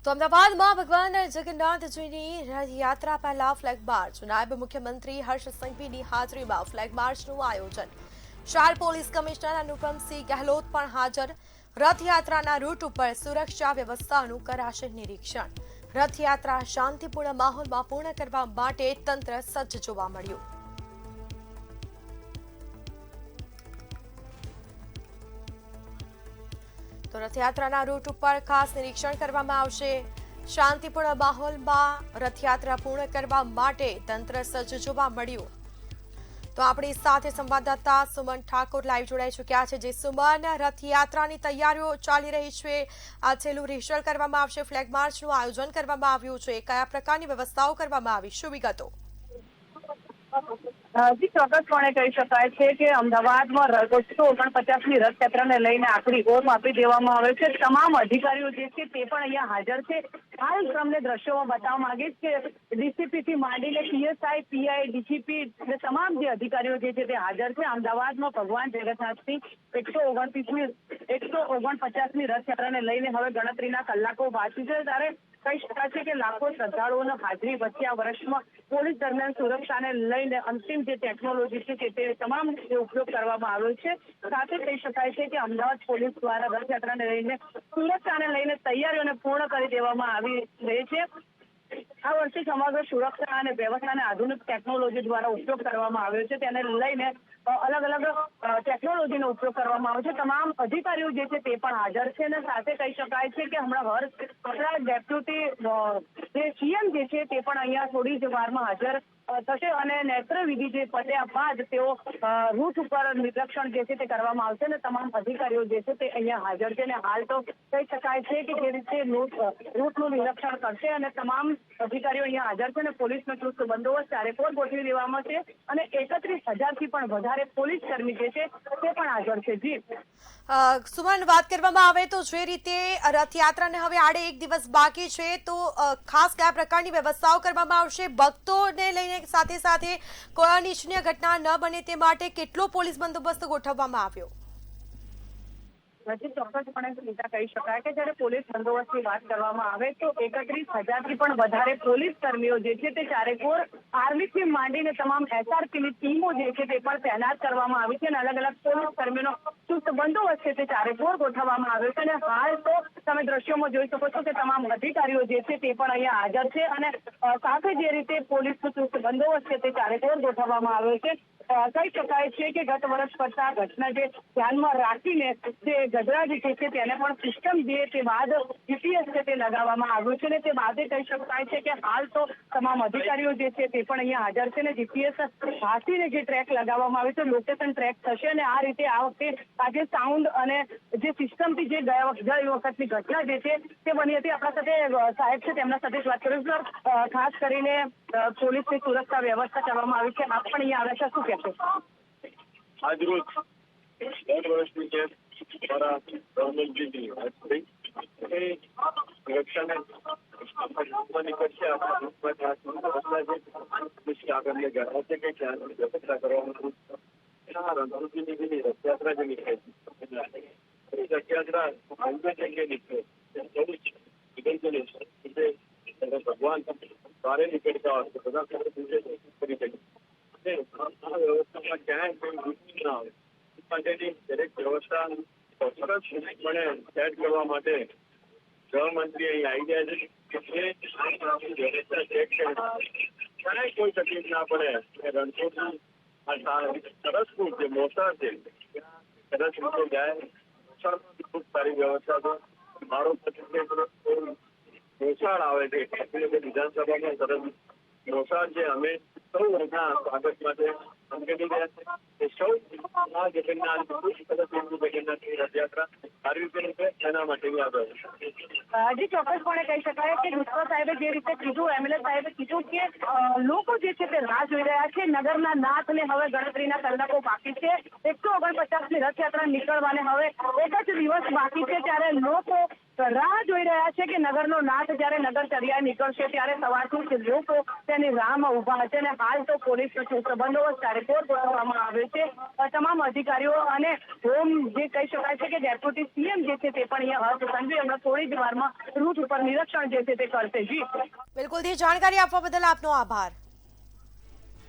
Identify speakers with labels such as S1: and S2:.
S1: તો અમદાવાદમાં ભગવાન જગન્નાથજીની રથયાત્રા પહેલા ફ્લેગ માર્ચ, નાયબ મુખ્યમંત્રી હર્ષ સંઘવીની હાજરીમાં ફ્લેગ માર્ચનું આયોજન. શહેર પોલીસ કમિશનર અનુપમસિંહ ગહેલોત પણ હાજર. રથયાત્રાના રૂટ ઉપર સુરક્ષા વ્યવસ્થાનું કરાશે નિરીક્ષણ. રથયાત્રા શાંતિપૂર્ણ માહોલમાં પૂર્ણ કરવા માટે તંત્ર સજ્જ જોવા મળ્યું. તો રથયાત્રાના રૂટ ઉપર ખાસ નિરીક્ષણ કરવામાં આવશે. શાંતિપૂર્ણ માહોલમાં રથયાત્રા પૂર્ણ કરવા માટે તંત્ર સજ્જ જોવા મળ્યું. તો આપણી સાથે સંવાદદાતા સુમન ઠાકોર લાઈવ જોડાઈ ચૂક્યા છે. જે સુમન, રથયાત્રાની તૈયારીઓ ચાલી રહી છે, આ છેલ્લું રિહર્સલ કરવામાં આવશે, ફ્લેગ માર્ચનું આયોજન કરવામાં આવ્યું છે, કયા પ્રકારની વ્યવસ્થાઓ કરવામાં આવી, શું વિગતો?
S2: જી, ચોક્કસપણે કહી શકાય છે કે અમદાવાદમાં 249મી રથયાત્રાને લઈને આખરી ઓપ આપી દેવામાં આવે છે. તમામ અધિકારીઓ જે છે તે પણ અહીંયા હાજર છે. હાલ તમને દ્રશ્યોમાં બતાવવા માંગીશ કે ડીસીપી થી માંડીને પીએસઆઈ, પીઆઈ, ડીજીપી અને તમામ જે અધિકારીઓ જે છે તે હાજર છે. અમદાવાદમાં ભગવાન જગન્નાથની 149મી રથયાત્રાને લઈને હવે ગણતરીના કલાકો બાકી છે. ત્યારે કહી શકાય છે કે લાખો શ્રદ્ધાળુઓની હાજરી વચ્ચે આ વર્ષમાં પોલીસ દરમિયાન સુરક્ષાને લઈને અંતિમ જે ટેકનોલોજી છે તે તમામ ઉપયોગ કરવામાં આવ્યો છે. સાથે કહી શકાય છે કે અમદાવાદ પોલીસ દ્વારા રથયાત્રાને લઈને સુરક્ષાને લઈને તૈયારીઓને પૂર્ણ કરી દેવામાં આવી રહી છે. આ વર્ષે સમગ્ર સુરક્ષા અને વ્યવસ્થાને આધુનિક ટેકનોલોજી દ્વારા ઉપયોગ કરવામાં આવ્યો છે. તેને લઈને અલગ અલગ ટેકનોલોજીનો ઉપયોગ કરવામાં આવે છે. તમામ અધિકારીઓ જે છે તે પણ હાજર છે અને સાથે કહી શકાય છે કે હમણાં આપણા ડેપ્યુટી જે સીએમ જે છે તે પણ અહીંયા થોડી જ વારમાં હાજર થશે અને નેત્ર વિધિ જે પત્યા બાદ તેઓ રૂટ ઉપર નિરીક્ષણ જે છે તે કરવામાં આવશે અને તમામ અધિકારીઓ જે છે તે અહીંયા હાજર છે. અને હાલ તો કહી શકાય છે કે જે રીતે રૂટનું નિરીક્ષણ કરશે અને તમામ અધિકારીઓ અહીંયા હાજર છે અને પોલીસનો ચુસ્ત બંદોબસ્ત ચારેકોર ગોઠવી દેવામાં છે અને 31,000થી પણ વધારે પોલીસ કર્મી જે છે તે પણ હાજર છે. જી
S1: સુમન, વાત કરવામાં આવે તો જે રીતે રથયાત્રાને હવે આડે એક દિવસ બાકી છે, તો ખાસ કયા પ્રકારની વ્યવસ્થાઓ કરવામાં આવશે? ભક્તોને લઈને સાથે સાથે કોઈ અનિચ્છનીય ઘટના ન બને તે માટે કેટલો પોલીસ બંદોબસ્ત ગોઠવવામાં આવ્યો?
S2: ચોક્કસપણે સીધા કહી શકાય કે જયારે પોલીસ બંદોબસ્તની વાત કરવામાં આવે તો 31,000થી પણ વધારે પોલીસ કર્મીઓ જે છે તે ચારેકોર આર્મીથી માંડીને તમામ એસઆરપીની ટીમો જે છે તે પણ તૈનાત કરવામાં આવી છે અને અલગ અલગ પોલીસ કર્મીઓનો ચુસ્ત બંદોબસ્ત છે તે ચારેકોર ગોઠવવામાં આવ્યો છે. અને હાલ તો તમે દ્રશ્યોમાં જોઈ શકો છો કે તમામ અધિકારીઓ જે છે તે પણ અહીંયા હાજર છે અને સાથે જે રીતે પોલીસનો ચુસ્ત બંદોબસ્ત છે તે ચારેકોર ગોઠવવામાં આવ્યો છે. કહી શકાય છે કે ગત વર્ષ કરતા ઘટના જે ધ્યાનમાં રાખીને જે ગજરાજ જે છે તેને પણ સિસ્ટમ જે તે બાદ જીપીએસ છે તે લગાવવામાં આવ્યું છે અને તે બાદે કહી શકાય છે કે હાલ તો તમામ અધિકારીઓ જે છે તે પણ અહીંયા હાજર છે અને જીપીએસ હાથીને જે ટ્રેક લગાવવામાં આવ્યો છે, લોકેશન ટ્રેક થશે અને આ રીતે આ વખતે આજે સાઉન્ડ અને જે સિસ્ટમથી જે ગઈ વખતની ઘટના જે છે તે બની હતી. આપણા સાથે સાહેબ છે તેમના સાથે જ વાત કરીશું. ખાસ કરીને પોલીસની સુરક્ષા વ્યવસ્થા કરવામાં આવી છે, આપ પણ અહીંયા આવ્યા છે, શું કહેશો?
S3: આજરોજ 10 વર્ષની જેમ દ્વારા ગવર્મેન્ટની રક્ષાને નીકળશે આગળને ગયા છે કે ક્યાં વ્યવસ્થા કરવામાં રણજીતની રથયાત્રા જે નીકળે છે રથયાત્રા બંને જગ્યાએ નીકળે ભગવાન બારે નીકળતા હોય બધા ખબર પૂછે કરી શકે આ વ્યવસ્થામાં ક્યાંય કોઈ ઘૂસી ના આવે માટેની દરેક વ્યવસ્થા સરસપણે સેટ કરવા માટે ગૃહમંત્રી અહીં આવી ગયા છે કે વ્યવસ્થા ચેક ક્યાંય કોઈ તકલીફ ના પડે. રણછોડની સરસપુર જે મોસા છે સરસપુર જાય ખૂબ સારી વ્યવસ્થા છે. મારો મોસાળ આવે છે વિધાનસભામાં સરસ મોસાળ છે. અમે સૌ એના સ્વાગત માટે અમકેલી ગયા છે. સૌ આ જગન્નાથની રથયાત્રા સારી રીતે એના માટેની આગળ.
S2: જી, ચોક્કસપણે કહી શકાય કે ગુસ્સો સાહેબે જે રીતે કીધું, એમએલએ સાહેબે કીધું કે લોકો જે છે તે રાહ જોઈ રહ્યા છે. નગરના નાથને હવે ગણતરીના કલાકો બાકી છે. 149મી રથયાત્રા નીકળવાને હવે એક જ દિવસ બાકી છે. ત્યારે લોકો રાહ જોઈ રહ્યા છે કે નગરનો નાથ જયારે નગરચર્યા નીકળશે ત્યારે સવારથી જ લોકો તેની રાહમાં ઉભા હશે અને હાલ તો પોલીસનો ચુસ્ત બંદોબસ્ત ચારેકોર ગોઠવવામાં આવ્યો છે. તમામ અધિકારીઓ અને હોમ જે કહી શકાય છે કે ડેપ્યુટી સીએમ જે છે તે પણ અહીંયા હર્ષ સંઘવી હમણાં થોડી જ વારમાં રૂટ ઉપર નિરીક્ષણ જે છે તે કરશે. જી
S1: બિલકુલથી જાણકારી આપવા બદલ આપનો આભાર.